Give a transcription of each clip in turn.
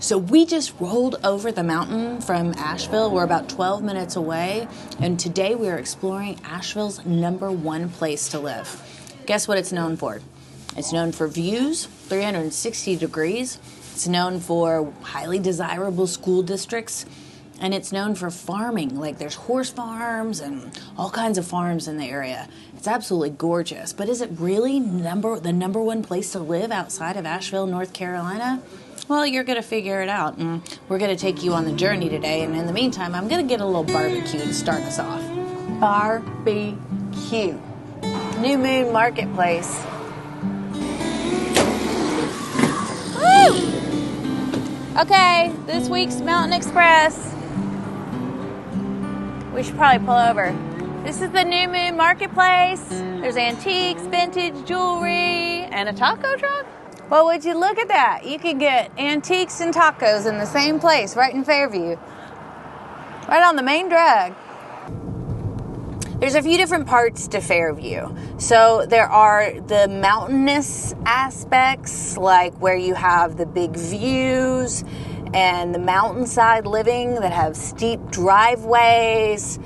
So we just rolled over the mountain from Asheville. We're about 12 minutes away, and today we are exploring Asheville's #1 place to live. Guess what it's known for? It's known for views, 360 degrees. It's known for highly desirable school districts, and it's known for farming. Like there's horse farms and all kinds of farms in the area. It's absolutely gorgeous. But is it really the #1 place to live outside of Asheville, North Carolina? Well, you're going to figure it out, and we're going to take you on the journey today. And in the meantime, I'm going to get a little barbecue to start us off. Barbecue. New Moon Marketplace. Woo! Okay, this week's Mountain Express. We should probably pull over. This is the New Moon Marketplace. There's antiques, vintage jewelry, and a taco truck. Well, would you look at that? You can get antiques and tacos in the same place, right in Fairview. Right on the main drag. There's a few different parts to Fairview. So there are the mountainous aspects, like where you have the big views and the mountainside living that have steep driveways.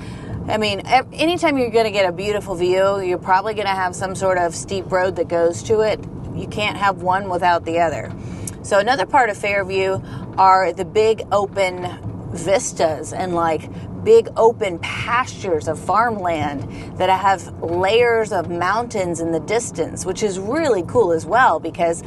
I mean, anytime you're going to get a beautiful view, you're probably going to have some sort of steep road that goes to it. You can't have one without the other. So another part of Fairview are the big open vistas and like big open pastures of farmland that have layers of mountains in the distance, which is really cool as well because,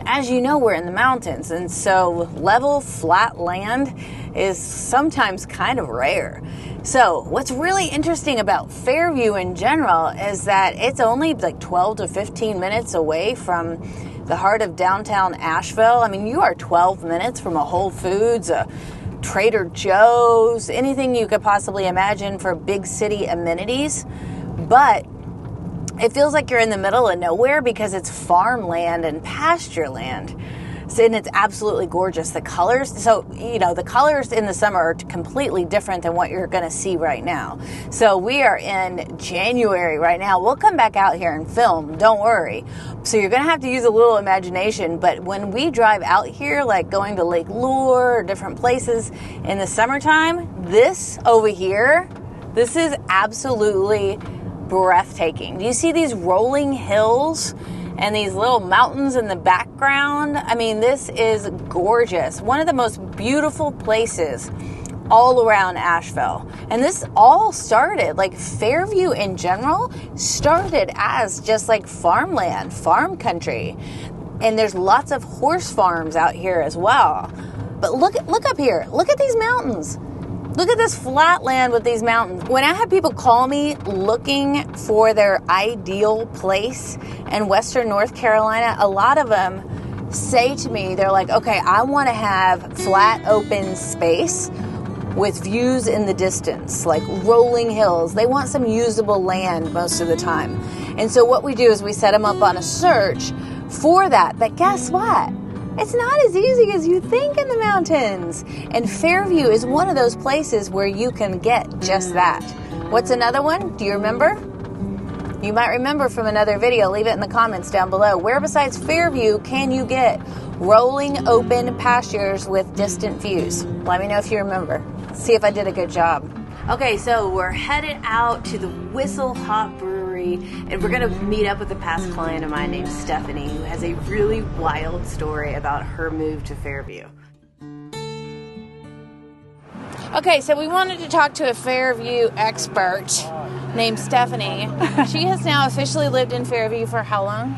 as you know, we're in the mountains, and so level, flat land is sometimes kind of rare. So what's really interesting about Fairview in general is that it's only like 12 to 15 minutes away from the heart of downtown Asheville. I mean, you are 12 minutes from a Whole Foods, a Trader Joe's, anything you could possibly imagine for big city amenities. But it feels like you're in the middle of nowhere because it's farmland and pasture land. So, and it's absolutely gorgeous. The colors, the colors in the summer are completely different than what you're going to see right now. So we are in January right now. We'll come back out here and film, don't worry. So you're going to have to use a little imagination. But when we drive out here, like going to Lake Lure or different places in the summertime, this over here, this is absolutely breathtaking. Do you see these rolling hills and these little mountains in the background? I mean, this is gorgeous. One of the most beautiful places all around Asheville. And this all started, like Fairview in general, started as just like farmland, farm country. And there's lots of horse farms out here as well. But look up here. Look at these mountains. Look at this flat land with these mountains. When I have people call me looking for their ideal place in Western North Carolina, a lot of them say to me, they're like, okay, I want to have flat open space with views in the distance, like rolling hills. They want some usable land most of the time. And so what we do is we set them up on a search for that. But guess what? It's not as easy as you think in the mountains. And Fairview is one of those places where you can get just that. What's another one? Do you remember? You might remember from another video. Leave it in the comments down below. Where besides Fairview can you get rolling open pastures with distant views? Let me know if you remember. See if I did a good job. Okay, so we're headed out to the Whistle Hop Brewery, and we're going to meet up with a past client of mine named Stephanie, who has a really wild story about her move to Fairview. Okay, so we wanted to talk to a Fairview expert named Stephanie. She has now officially lived in Fairview for how long?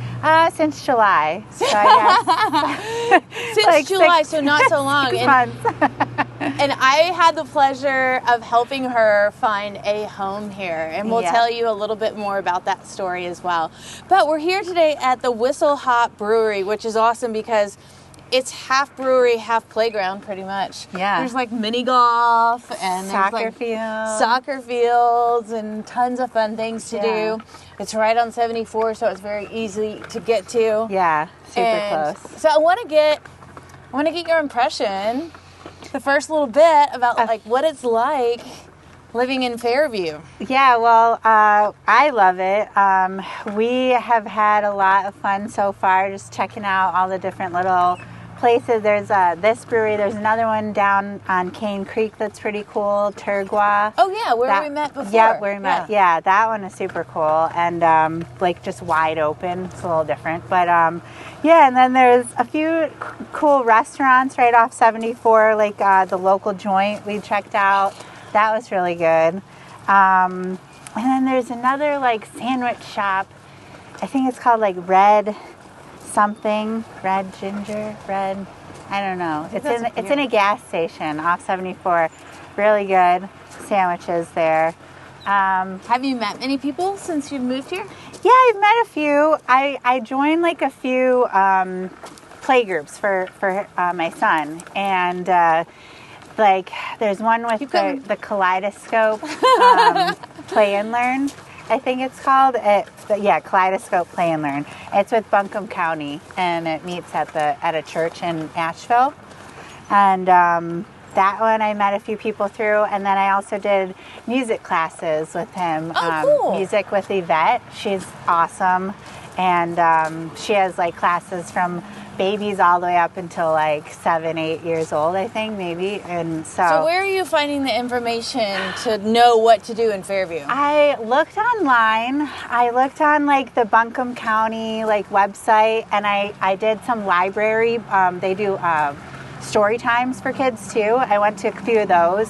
Since July. So I guess Since like July, so not so long. 6 months. And I had the pleasure of helping her find a home here. And we'll tell you a little bit more about that story as well. But we're here today at the Whistle Hop Brewery, which is awesome because it's half brewery, half playground, pretty much. Yeah. There's like mini golf and Soccer fields. Soccer fields and tons of fun things to do. It's right on 74, so it's very easy to get to. Yeah, super close. So I want to get your impression, the first little bit about like what it's like living in Fairview. Yeah, well, I love it. We have had a lot of fun so far, just checking out all the different little places. There's this brewery. There's another one down on Cane Creek that's pretty cool. Turgua. Oh yeah, where we met before. Yeah, where we met. Yeah, that one is super cool and like just wide open. It's a little different, but yeah. And then there's a few cool restaurants right off 74, like the local joint we checked out. That was really good. And then there's another like sandwich shop. I think it's called like Red something, Red Ginger, Red, I don't know. It's in a gas station off 74. Really good sandwiches there. Have you met many people since you've moved here? Yeah, I've met a few. I joined like a few play groups for my son, and like there's one with the Kaleidoscope Play and Learn, I think it's called. Kaleidoscope Play and Learn. It's with Buncombe County, and it meets at a church in Asheville. And that one I met a few people through, and then I also did music classes with him. Cool. Music with Yvette. She's awesome, and she has like classes from babies all the way up until like 7, 8 years old, I think, maybe. And so where are you finding the information to know what to do in Fairview? I looked online. I looked on like the Buncombe County like website, and I did some library. They do story times for kids too. I went to a few of those,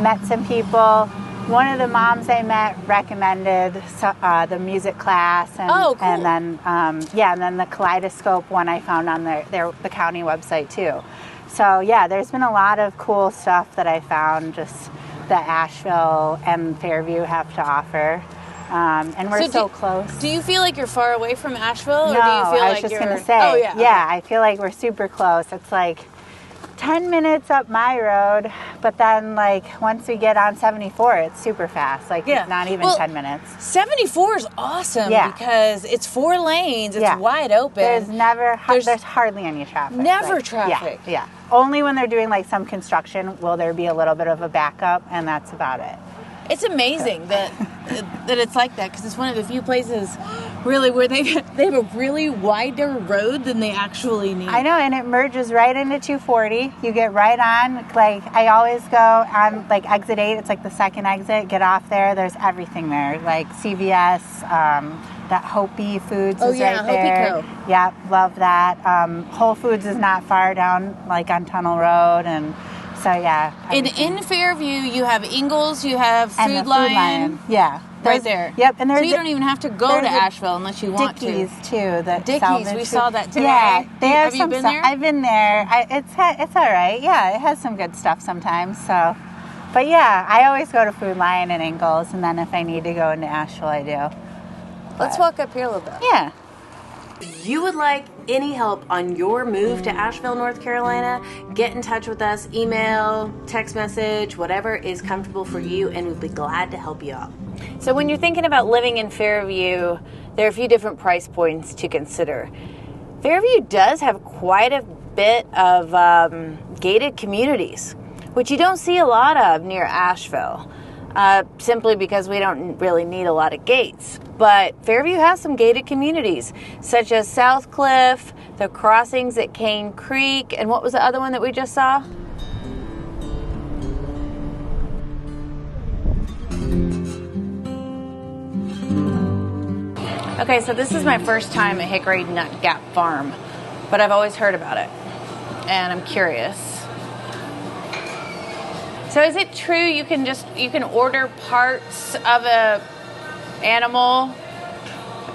met some people. One of the moms I met recommended the music class, and, cool. and then and then the Kaleidoscope one I found on the county website too. So yeah, there's been a lot of cool stuff that I found just that Asheville and Fairview have to offer, and we're so close. Do you feel like you're far away from Asheville, or No, do you feel I was like just you're? gonna say, oh yeah, okay. I feel like we're super close. It's like 10 minutes up my road, but then like once we get on 74, it's super fast. Like not even 10 minutes. 74 is awesome because it's 4 lanes. It's wide open. There's hardly any traffic. Never traffic. Yeah. Only when they're doing like some construction will there be a little bit of a backup, and that's about it. It's amazing that it's like that, because it's one of the few places really where they have a really wider road than they actually need. I know, and it merges right into 240. You get right on. Like I always go on like exit 8. It's like the second exit. Get off there. There's everything there, like CVS. That Hopi Foods is right there. Hopi Co. Yeah, love that. Whole Foods is not far down, like on Tunnel Road, and so yeah. In Fairview, you have Ingles, you have Food Lion. Yeah. Right there. Yep. And so you don't even have to go to Asheville unless you want Dickies to. too. Dickies, we saw that today. Yeah, they have you been there? I've been there. It's all right. Yeah, it has some good stuff sometimes. So, but yeah, I always go to Food Lion and Ingles, and then if I need to go into Asheville, I do. Let's walk up here a little bit. Yeah. If you would like any help on your move to Asheville, North Carolina, get in touch with us. Email, text message, whatever is comfortable for you, and we'd be glad to help you out. So when you're thinking about living in Fairview, there are a few different price points to consider. Fairview does have quite a bit of gated communities, which you don't see a lot of near Asheville. Simply because we don't really need a lot of gates. But Fairview has some gated communities, such as South Cliff, the crossings at Cane Creek, and what was the other one that we just saw? Okay, so this is my first time at Hickory Nut Gap Farm, but I've always heard about it, and I'm curious. So is it true you can order parts of a animal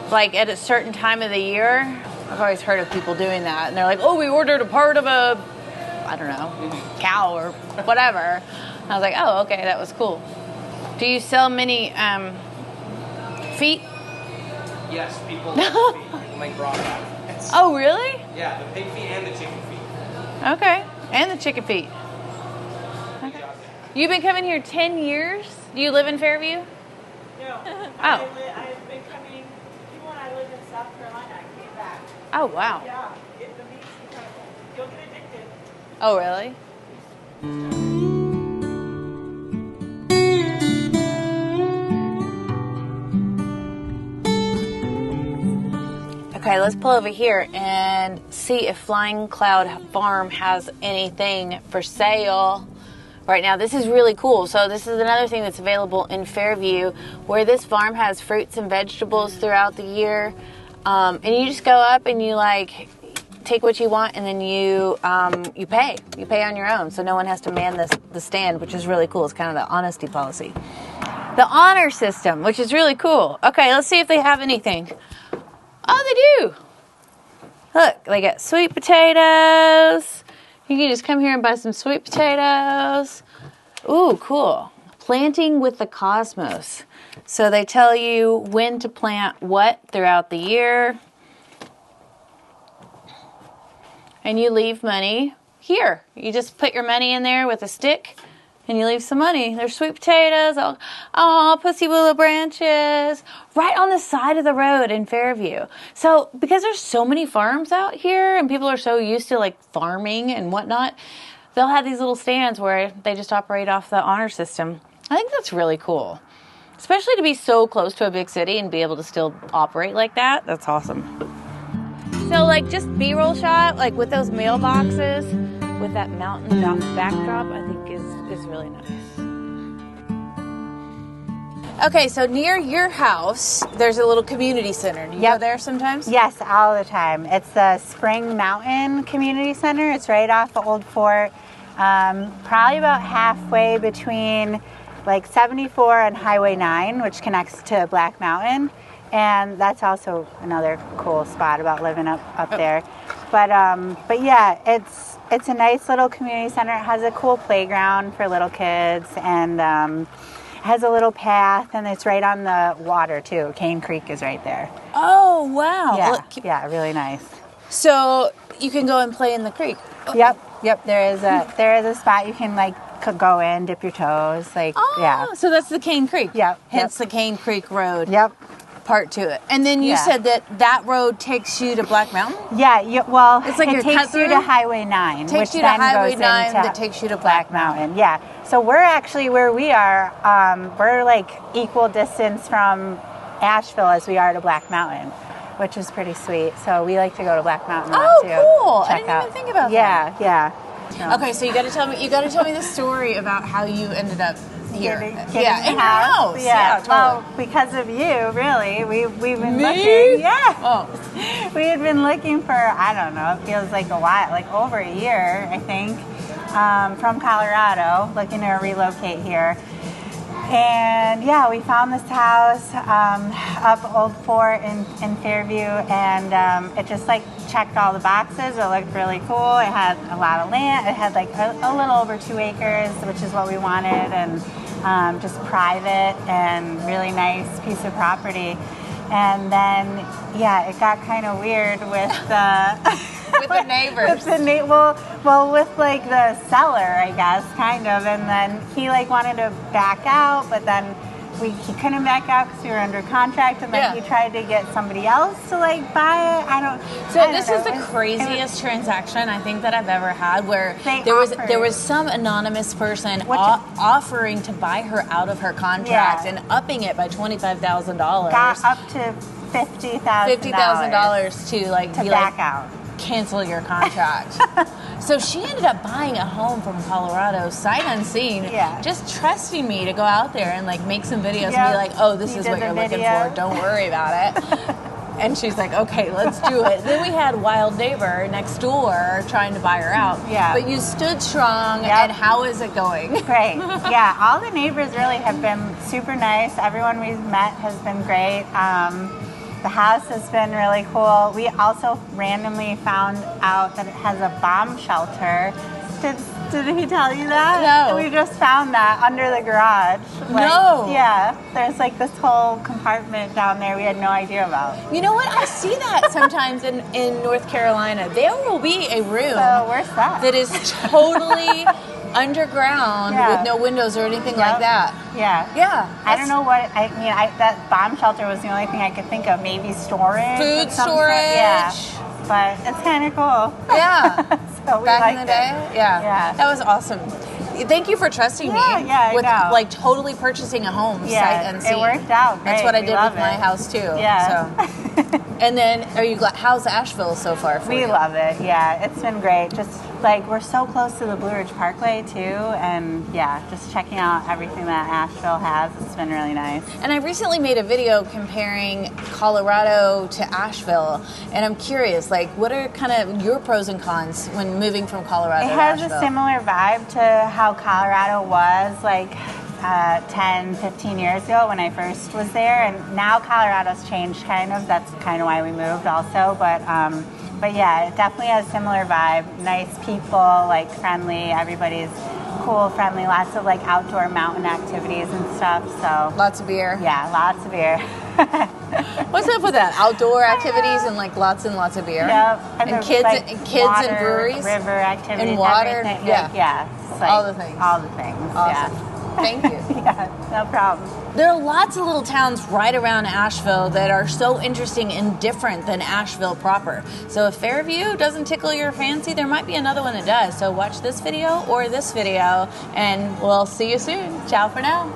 like at a certain time of the year? I've always heard of people doing that, and they're like, oh, we ordered a part of a, I don't know, cow or whatever. And I was like, oh, okay, that was cool. Do you sell many feet? Yes, people like feet. People make raw fat. Oh, really? Yeah, the pig feet and the chicken feet. Okay, and the chicken feet. Okay. You've been coming here 10 years? Do you live in Fairview? No. Oh. I've been coming, even when I lived in South Carolina, I came back. Oh, wow. Yeah, the meat's incredible. You'll get addicted. Oh, really? Okay, let's pull over here and see if Flying Cloud Farm has anything for sale right now. This is really cool. So this is another thing that's available in Fairview, where this farm has fruits and vegetables throughout the year. And you just go up and you like take what you want, and then you pay. You pay on your own, so no one has to man the stand, which is really cool. It's kind of the honesty policy. The honor system, which is really cool. Okay, let's see if they have anything. Oh, they do. Look, they got sweet potatoes. You can just come here and buy some sweet potatoes. Ooh, cool. Planting with the cosmos. So they tell you when to plant what throughout the year. And you leave money here. You just put your money in there with a stick and you leave some money. There's sweet potatoes, pussy willow branches, right on the side of the road in Fairview. So because there's so many farms out here and people are so used to like farming and whatnot, they'll have these little stands where they just operate off the honor system. I think that's really cool. Especially to be so close to a big city and be able to still operate like that. That's awesome. So like just B-roll shot, like with those mailboxes, with that mountain backdrop, I think is really nice. Okay, so near your house, there's a little community center. Do you go there sometimes? Yes, all the time. It's the Spring Mountain Community Center. It's right off the Old Fort, probably about halfway between like 74 and Highway 9, which connects to Black Mountain. And that's also another cool spot about living up there. But yeah, it's a nice little community center. It has a cool playground for little kids, and it has a little path, and it's right on the water too. Cane Creek is right there. Oh, wow. Yeah, Look, yeah, really nice. So you can go and play in the creek. Okay. Yep. There is a spot you can like could go in, dip your toes, like So that's the Cane Creek. Yep. Hence the Cane Creek Road. Yep. Part to it. And then you said that road takes you to Black Mountain? Yeah, well, it's like it takes you to Highway 9, takes which you to then Highway goes 9 into that takes you to Black Mountain. Yeah. So we're actually where we are, we're like equal distance from Asheville as we are to Black Mountain, which is pretty sweet. So we like to go to Black Mountain a lot too. Cool. I didn't even think about that. Yeah. So. Okay, so you got to tell me the story about how you ended up here. Getting in your house. Yeah, totally. Well, because of you, really. We've been Me? looking. Yeah. Oh. We had been looking for, I don't know, it feels like a while, like over a year, I think, from Colorado, looking to relocate here. And yeah, we found this house up Old Fort in Fairview, and it just like checked all the boxes. It looked really cool. It had a lot of land. It had like a little over 2 acres, which is what we wanted, and just private and really nice piece of property. And then, yeah, it got kind of weird with with the neighbors. With like the seller, I guess, kind of. And then he like wanted to back out, but then he couldn't back out because we were under contract. And then he tried to get somebody else to like buy it. This is the craziest transaction I think that I've ever had, where there was some anonymous person offering to buy her out of her contract and upping it by $25,000. Got up to $50,000 to back out. Cancel your contract. So she ended up buying a home from Colorado, sight unseen, just trusting me to go out there and like make some videos and be like, oh, this is what you're looking for. Don't worry about it. And she's like, okay, let's do it. Then we had wild neighbor next door trying to buy her out. Yeah. But you stood strong, and how is it going? Great. Yeah, all the neighbors really have been super nice. Everyone we've met has been great. The house has been really cool. We also randomly found out that it has a bomb shelter. Did he tell you that? No. We just found that under the garage. No. Yeah. There's like this whole compartment down there we had no idea about. You know what? I see that sometimes in North Carolina. There will be a room where's that? That is totally underground with no windows or anything like that. Yeah. I don't know what, that bomb shelter was the only thing I could think of. Maybe storage. Food storage. Yeah. But it's kind of cool. Yeah. So we Back in the liked day? it. Yeah. That was awesome. Thank you for trusting me with like totally purchasing a home sight unseen. It worked out. That's great. what I did with my house too. Yeah. So And then, are you glad? How's Asheville so far for you? We love it. Yeah, it's been great. Just like we're so close to the Blue Ridge Parkway too, and yeah, just checking out everything that Asheville has. It's been really nice. And I recently made a video comparing Colorado to Asheville, and I'm curious, like, what are kind of your pros and cons when moving from Colorado It to has Asheville? a similar vibe to how Colorado was like 10, 15 years ago when I first was there, and now Colorado's changed kind of. That's kind of why we moved also, but yeah, it definitely has a similar vibe. Nice people, like friendly, everybody's cool, friendly, lots of like outdoor mountain activities and stuff, so. Lots of beer. Yeah, lots of beer. What's up with that? Outdoor activities and like lots and lots of beer. Yep. And the, kids, like, kids water, and breweries. river activities, And water. everything. Yeah. Yeah. It's like All the things. All the things. Awesome. Yeah. Thank you. Yeah, no problem. There are lots of little towns right around Asheville that are so interesting and different than Asheville proper. So if Fairview doesn't tickle your fancy, there might be another one that does. So watch this video or this video, and we'll see you soon. Ciao for now.